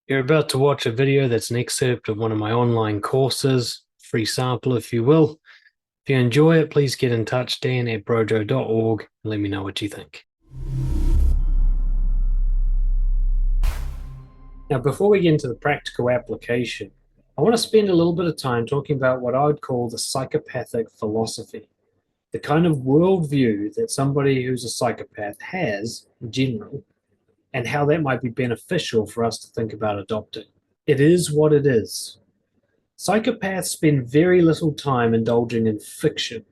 You're about to watch a video that's an excerpt of one of my online courses, free sample if you will. If you enjoy it, please get in touch, dan@brojo.org, and let me know what you think. Now, before we get into the practical application, I want to spend a little bit of time talking about what I would call the psychopathic philosophy, the kind of worldview that somebody who's a psychopath has in general, and how that might be beneficial for us to think about adopting. It is what it is. Psychopaths spend very little time indulging in fiction.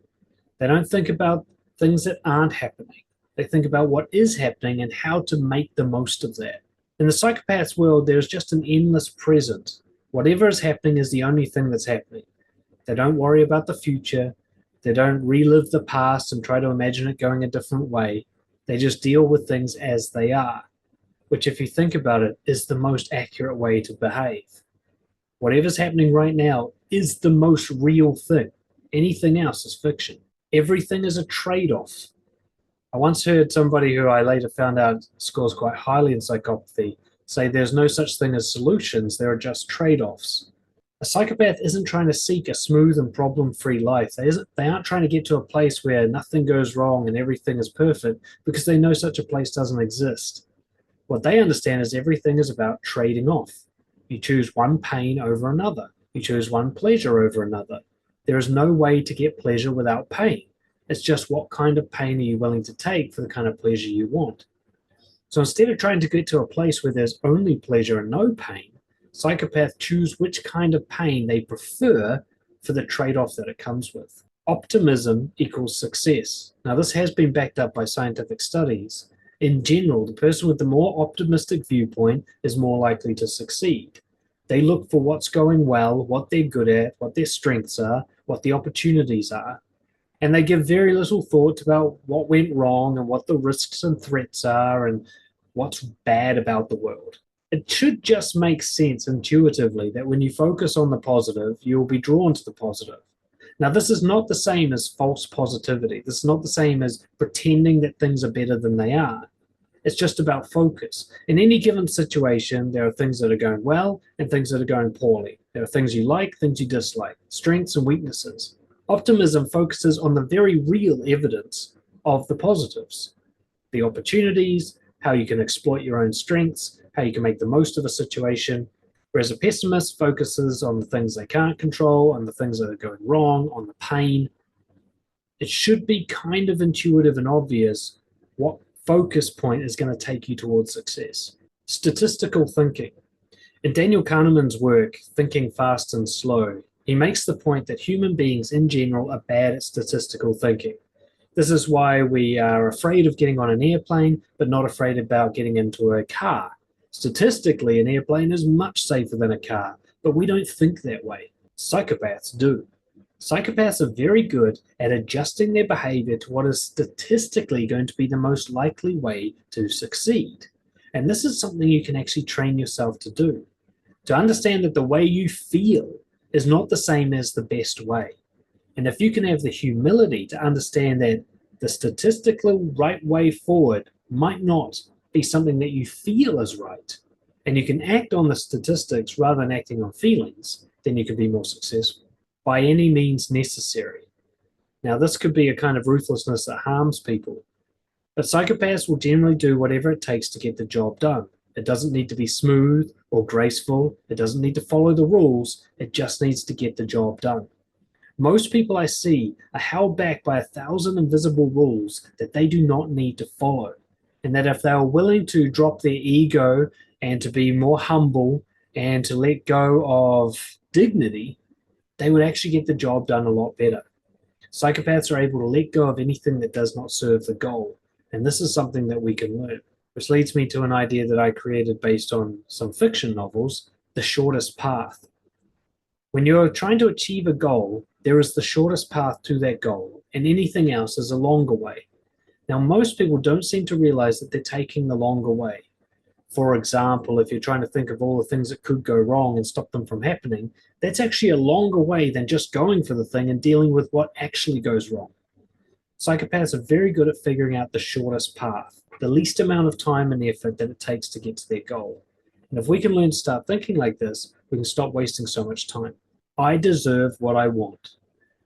They don't think about things that aren't happening. They think about what is happening and how to make the most of that. In the psychopath's world, there's just an endless present. Whatever is happening is the only thing that's happening. They don't worry about the future. They don't relive the past and try to imagine it going a different way. They just deal with things as they are, which, if you think about it, is the most accurate way to behave. Whatever's happening right now is the most real thing. Anything else is fiction. Everything is a trade-off. I once heard somebody who I later found out scores quite highly in psychopathy say there's no such thing as solutions, there are just trade-offs. A psychopath isn't trying to seek a smooth and problem-free life. They aren't trying to get to a place where nothing goes wrong and everything is perfect because they know such a place doesn't exist. What they understand is everything is about trading off. You choose one pain over another. You choose one pleasure over another. There is no way to get pleasure without pain. It's just what kind of pain are you willing to take for the kind of pleasure you want. So instead of trying to get to a place where there's only pleasure and no pain, psychopaths choose which kind of pain they prefer for the trade-off that it comes with. Optimism equals success. Now, this has been backed up by scientific studies. In general, the person with the more optimistic viewpoint is more likely to succeed. They look for what's going well, what they're good at, what their strengths are, what the opportunities are, and they give very little thought about what went wrong and what the risks and threats are and what's bad about the world. It should just make sense intuitively that when you focus on the positive, you will be drawn to the positive. Now, this is not the same as false positivity. This is not the same as pretending that things are better than they are. It's just about focus. In any given situation, there are things that are going well and things that are going poorly. There are things you like, things you dislike, strengths and weaknesses. Optimism focuses on the very real evidence of the positives, the opportunities, how you can exploit your own strengths, how you can make the most of a situation, whereas a pessimist focuses on the things they can't control, on the things that are going wrong, on the pain. It should be kind of intuitive and obvious what focus point is going to take you towards success. Statistical thinking. In Daniel Kahneman's work, Thinking Fast and Slow, he makes the point that human beings in general are bad at statistical thinking. This is why we are afraid of getting on an airplane, but not afraid about getting into a car. Statistically, an airplane is much safer than a car, but we don't think that way. Psychopaths do. Psychopaths are very good at adjusting their behavior to what is statistically going to be the most likely way to succeed. And this is something you can actually train yourself to do. To understand that the way you feel is not the same as the best way. And if you can have the humility to understand that the statistically right way forward might not be something that you feel is right, and you can act on the statistics rather than acting on feelings, then you can be more successful by any means necessary. Now, this could be a kind of ruthlessness that harms people, but psychopaths will generally do whatever it takes to get the job done. It doesn't need to be smooth or graceful. It doesn't need to follow the rules. It just needs to get the job done. Most people I see are held back by 1,000 invisible rules that they do not need to follow. And that if they are willing to drop their ego and to be more humble and to let go of dignity, they would actually get the job done a lot better. Psychopaths are able to let go of anything that does not serve the goal. And this is something that we can learn, which leads me to an idea that I created based on some fiction novels, the shortest path. When you're trying to achieve a goal, there is the shortest path to that goal, and anything else is a longer way. Now, most people don't seem to realize that they're taking the longer way. For example, if you're trying to think of all the things that could go wrong and stop them from happening, that's actually a longer way than just going for the thing and dealing with what actually goes wrong. Psychopaths are very good at figuring out the shortest path, the least amount of time and effort that it takes to get to their goal. And if we can learn to start thinking like this, we can stop wasting so much time. I deserve what I want.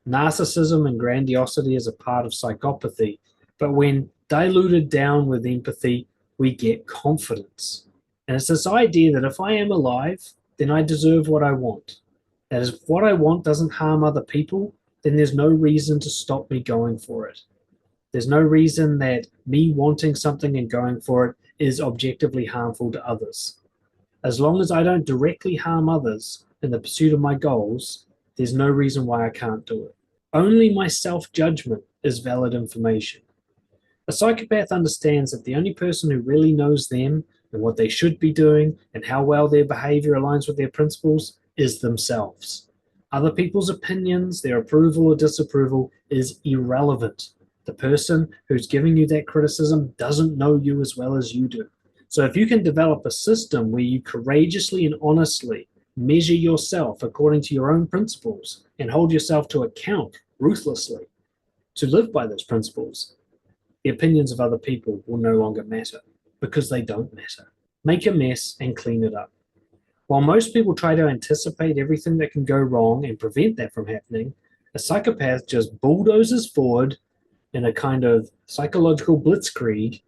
Narcissism and grandiosity is a part of psychopathy, but when diluted down with empathy, we get confidence. And it's this idea that if I am alive, then I deserve what I want. That is, if what I want doesn't harm other people, then there's no reason to stop me going for it. There's no reason that me wanting something and going for it is objectively harmful to others. As long as I don't directly harm others in the pursuit of my goals, there's no reason why I can't do it. Only my self-judgment is valid information. A psychopath understands that the only person who really knows them and what they should be doing and how well their behavior aligns with their principles is themselves. Other people's opinions, their approval or disapproval is irrelevant. The person who's giving you that criticism doesn't know you as well as you do. So if you can develop a system where you courageously and honestly measure yourself according to your own principles and hold yourself to account ruthlessly to live by those principles, the opinions of other people will no longer matter because they don't matter. Make a mess and clean it up. While most people try to anticipate everything that can go wrong and prevent that from happening, a psychopath just bulldozes forward in a kind of psychological blitzkrieg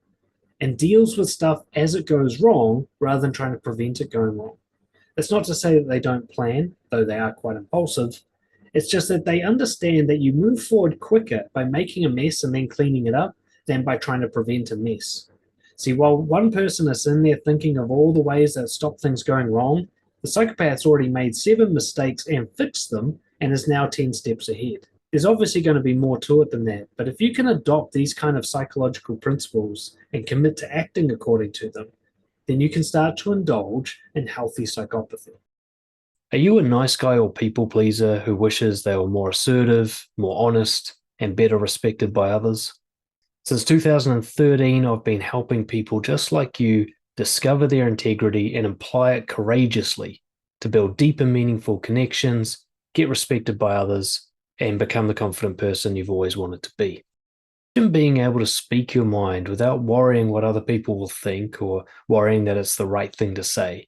and deals with stuff as it goes wrong rather than trying to prevent it going wrong. It's not to say that they don't plan, though they are quite impulsive. It's just that they understand that you move forward quicker by making a mess and then cleaning it up than by trying to prevent a mess. See, while one person is in there thinking of all the ways that stop things going wrong, the psychopath's already made 7 mistakes and fixed them and is now 10 steps ahead. There's obviously going to be more to it than that, but if you can adopt these kind of psychological principles and commit to acting according to them, then you can start to indulge in healthy psychopathy. Are you a nice guy or people pleaser who wishes they were more assertive, more honest, and better respected by others? Since 2013, I've been helping people just like you discover their integrity and apply it courageously to build deep and meaningful connections, get respected by others, and become the confident person you've always wanted to be. Imagine being able to speak your mind without worrying what other people will think or worrying that it's the right thing to say,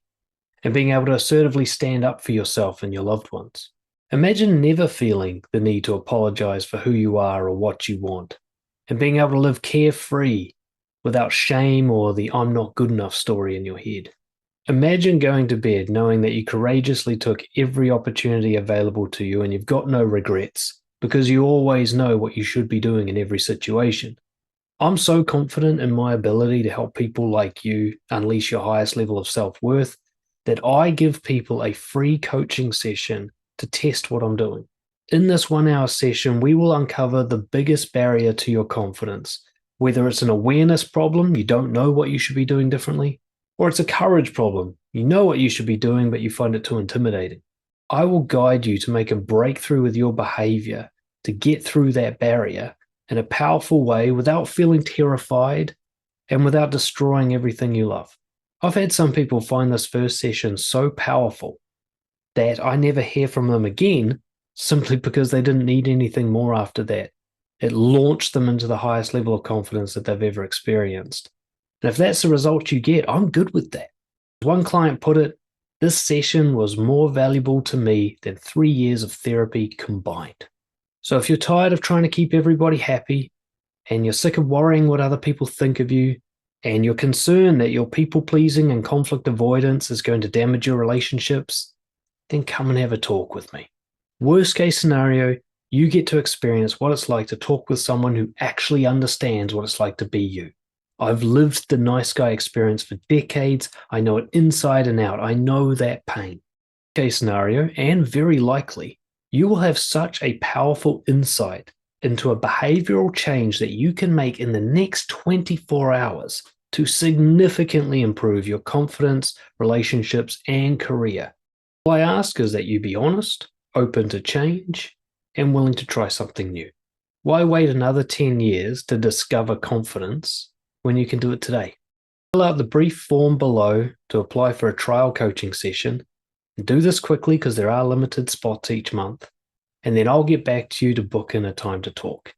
and being able to assertively stand up for yourself and your loved ones. Imagine never feeling the need to apologize for who you are or what you want, and being able to live carefree without shame or the I'm not good enough story in your head. Imagine going to bed knowing that you courageously took every opportunity available to you and you've got no regrets because you always know what you should be doing in every situation. I'm so confident in my ability to help people like you unleash your highest level of self-worth that I give people a free coaching session to test what I'm doing. In this 1-hour session, we will uncover the biggest barrier to your confidence, whether it's an awareness problem, you don't know what you should be doing differently, or it's a courage problem, you know what you should be doing, but you find it too intimidating. I will guide you to make a breakthrough with your behavior to get through that barrier in a powerful way without feeling terrified and without destroying everything you love. I've had some people find this first session so powerful that I never hear from them again simply because they didn't need anything more after that. It launched them into the highest level of confidence that they've ever experienced. And if that's the result you get, I'm good with that. As one client put it, this session was more valuable to me than 3 years of therapy combined. So if you're tired of trying to keep everybody happy and you're sick of worrying what other people think of you and you're concerned that your people-pleasing and conflict avoidance is going to damage your relationships, then come and have a talk with me. Worst case scenario, you get to experience what it's like to talk with someone who actually understands what it's like to be you. I've lived the nice guy experience for decades. I know it inside and out. I know that pain. Case scenario, and very likely, you will have such a powerful insight into a behavioral change that you can make in the next 24 hours to significantly improve your confidence, relationships, and career. All I ask is that you be honest, open to change, and willing to try something new. Why wait another 10 years to discover confidence when you can do it today? Fill out the brief form below to apply for a trial coaching session. Do this quickly because there are limited spots each month, and then I'll get back to you to book in a time to talk.